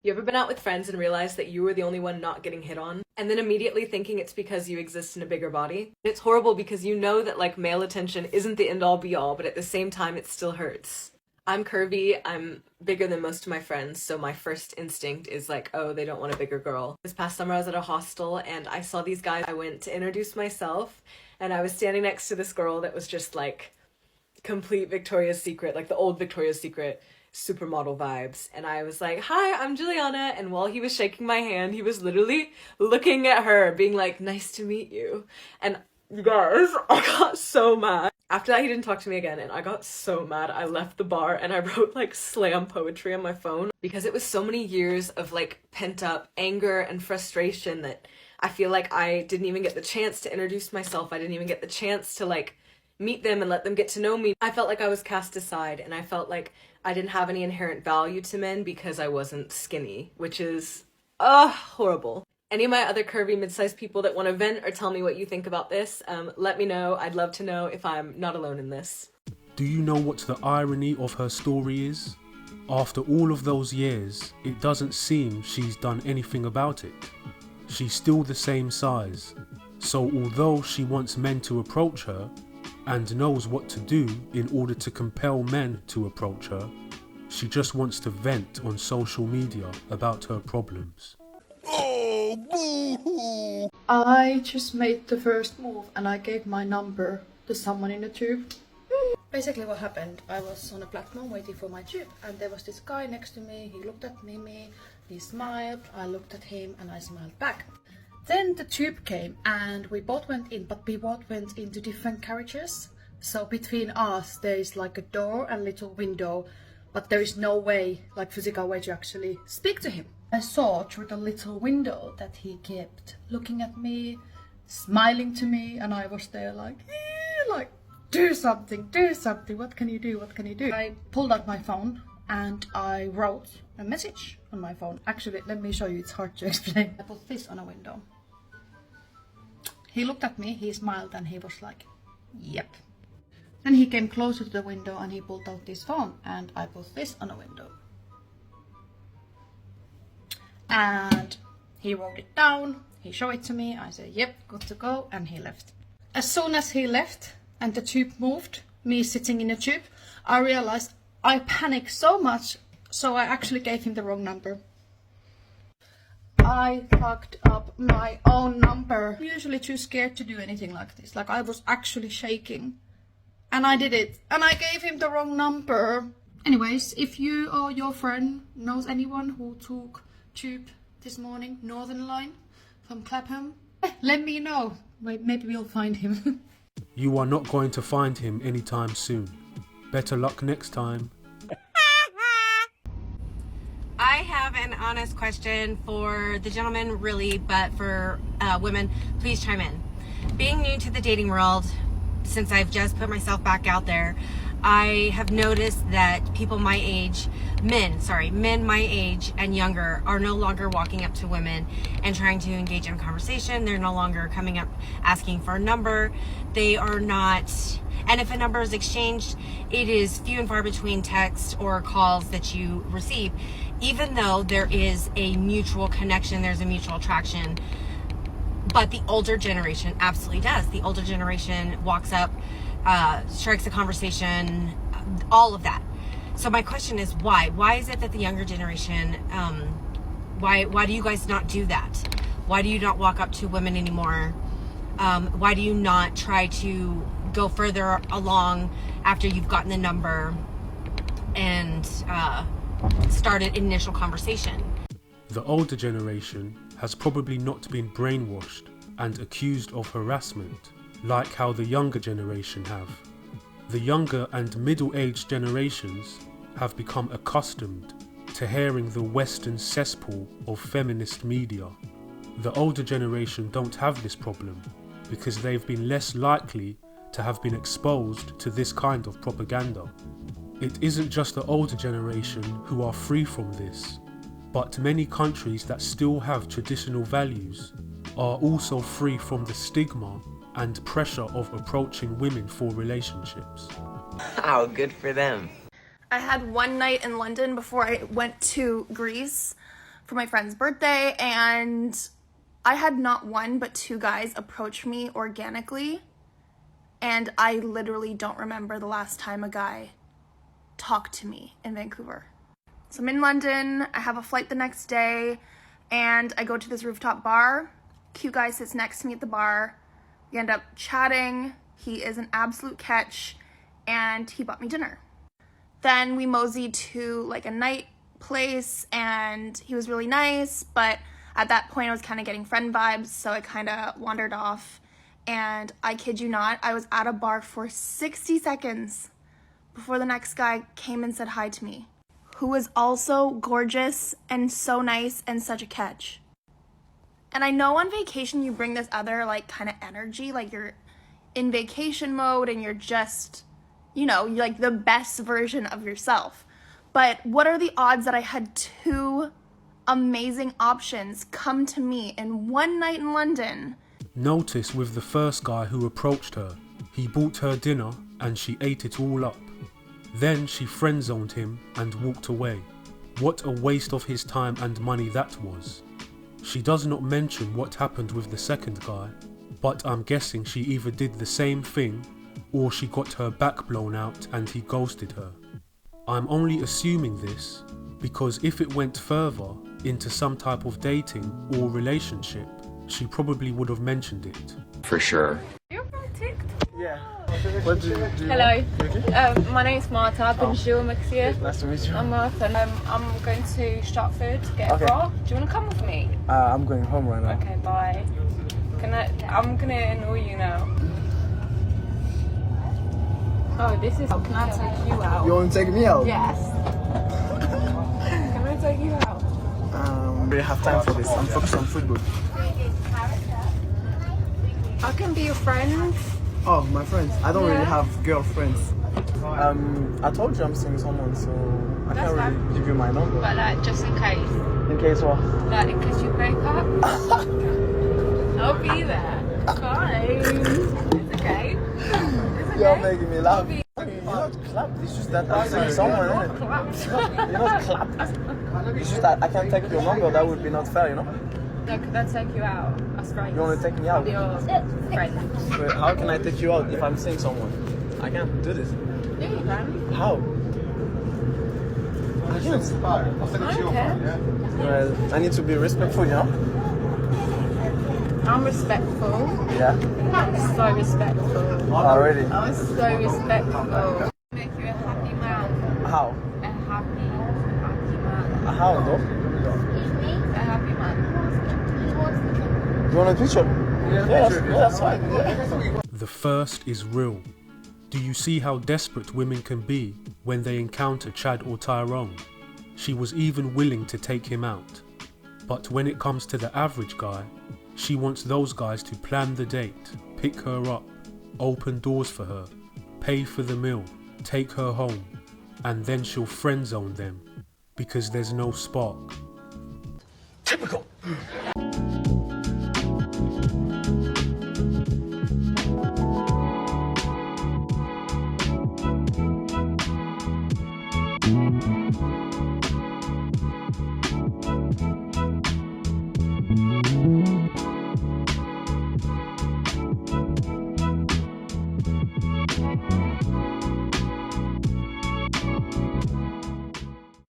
You ever been out with friends and realized that you were the only one not getting hit on? And then immediately thinking it's because you exist in a bigger body? It's horrible because you know that like male attention isn't the end all be all, but at the same time it still hurts. I'm curvy, I'm bigger than most of my friends, so my first instinct is like, oh, they don't want a bigger girl. This past summer I was at a hostel and I saw these guys. I went to introduce myself and I was standing next to this girl that was just like complete Victoria's Secret, like the old Victoria's Secret supermodel vibes. And I was like, hi, I'm Juliana. And while he was shaking my hand, he was literally looking at her, being like, nice to meet you. And you guys, I got so mad. After that, he didn't talk to me again, and I got so mad. I left the bar and I wrote like slam poetry on my phone because it was so many years of like pent up anger and frustration that I feel like I didn't even get the chance to introduce myself. I didn't even get the chance to like meet them and let them get to know me. I felt like I was cast aside, and I felt like I didn't have any inherent value to men because I wasn't skinny, which is horrible. Any of my other curvy mid-sized people that want to vent or tell me what you think about this, let me know. I'd love to know if I'm not alone in this. Do you know what the irony of her story is? After all of those years, it doesn't seem she's done anything about it. She's still the same size. So although she wants men to approach her, and knows what to do in order to compel men to approach her, she just wants to vent on social media about her problems. Oh, boo-hoo! I just made the first move and I gave my number to someone in the tube. Basically what happened, I was on a platform waiting for my tube and there was this guy next to me. He looked at me, he smiled, I looked at him and I smiled back. Then the tube came and we both went in, but we both went into different carriages. So between us there is like a door and little window, but there is no way, like physical way, to actually speak to him. I saw through the little window that he kept looking at me, smiling to me, and I was there like, do something, what can you do, what can you do? I pulled out my phone and I wrote a message on my phone. Actually, let me show you, it's hard to explain. I put this on a window. He looked at me, he smiled, and he was like, yep. Then he came closer to the window and he pulled out his phone and I put this on a window. And he wrote it down, he showed it to me, I said, yep, good to go, and he left. As soon as he left and the tube moved, me sitting in a tube, I realized I panicked so much, so I actually gave him the wrong number. I fucked up my own number. I'm usually too scared to do anything like this. Like, I was actually shaking. And I did it. And I gave him the wrong number. Anyways, if you or your friend knows anyone who took tube this morning, Northern Line from Clapham, let me know. Maybe we'll find him. You are not going to find him anytime soon. Better luck next time. I have an honest question for the gentlemen, really, but for women, please chime in. Being new to the dating world, since I've just put myself back out there, I have noticed that people my age, men my age and younger, are no longer walking up to women and trying to engage in conversation. They're no longer coming up asking for a number. They are not, and if a number is exchanged, it is few and far between texts or calls that you receive. Even though there is a mutual connection, there's a mutual attraction. But the older generation absolutely does. The older generation walks up, strikes a conversation, all of that. So my question is why? Why is it that the younger generation, why do you guys not do that? Why do you not walk up to women anymore? Why do you not try to go further along after you've gotten the number and start an initial conversation? The older generation has probably not been brainwashed and accused of harassment like how the younger generation have. The younger and middle-aged generations have become accustomed to hearing the Western cesspool of feminist media. The older generation don't have this problem because they've been less likely to have been exposed to this kind of propaganda. It isn't just the older generation who are free from this, but many countries that still have traditional values are also free from the stigma and pressure of approaching women for relationships. Oh, good for them. I had one night in London before I went to Greece for my friend's birthday, and I had not one but two guys approach me organically, and I literally don't remember the last time a guy talked to me in Vancouver. So I'm in London, I have a flight the next day, and I go to this rooftop bar. Cute guy sits next to me at the bar. We end up chatting. He is an absolute catch, and he bought me dinner. Then we moseyed to like a night place, and he was really nice, but at that point I was kind of getting friend vibes, so I kind of wandered off. And I kid you not, I was at a bar for 60 seconds before the next guy came and said hi to me, who was also gorgeous and so nice and such a catch. And I know on vacation you bring this other like kind of energy, like you're in vacation mode and you're just, you know, you're like the best version of yourself. But what are the odds that I had two amazing options come to me in one night in London? Notice with the first guy who approached her, he bought her dinner and she ate it all up. Then she friend-zoned him and walked away. What a waste of his time and money that was. She does not mention what happened with the second guy, but I'm guessing she either did the same thing or she got her back blown out and he ghosted her. I'm only assuming this because if it went further into some type of dating or relationship, she probably would have mentioned it. For sure. You're from TikTok? Yeah. What do you Hello. Okay. My name's Marta. I've been Jill Mixia. Nice to meet you. I'm Martha. I'm going to Stratford to get a bra. Do you want to come with me? I'm going home right now. Okay, bye. I'm gonna annoy you now. Oh, this is. Can I take you out? You want to take me out? Yes. Can I take you out? We have time for this. I'm focused on football. I can be your friend. Oh, my friends. I don't Yeah. really have girlfriends. I told you I'm seeing someone, so I can't really give you my number. But like, just in case. In case what? Like, in case you break up. I'll be there. Fine. It's okay. You're making me laugh. You're not clapped. It's just that I'm seeing someone, isn't it? You're not clapped. It's just that I can't take your number. That would be not fair, you know? No, could I take you out as friends? You want to take me out? Be your friend. Wait, how can I take you out if I'm seeing someone? I can't do this. Yeah, you can. How? I can't. I don't care. Well, I need to be respectful, you know? I'm respectful. Yeah. I'm so respectful. Already? I'm so respectful. Make you a happy man. How? A happy man. How though? A happy man. You want a picture? Yeah, that's fine. Yeah. The first is real. Do you see how desperate women can be when they encounter Chad or Tyrone? She was even willing to take him out. But when it comes to the average guy, she wants those guys to plan the date, pick her up, open doors for her, pay for the meal, take her home, and then she'll friend zone them because there's no spark. Typical.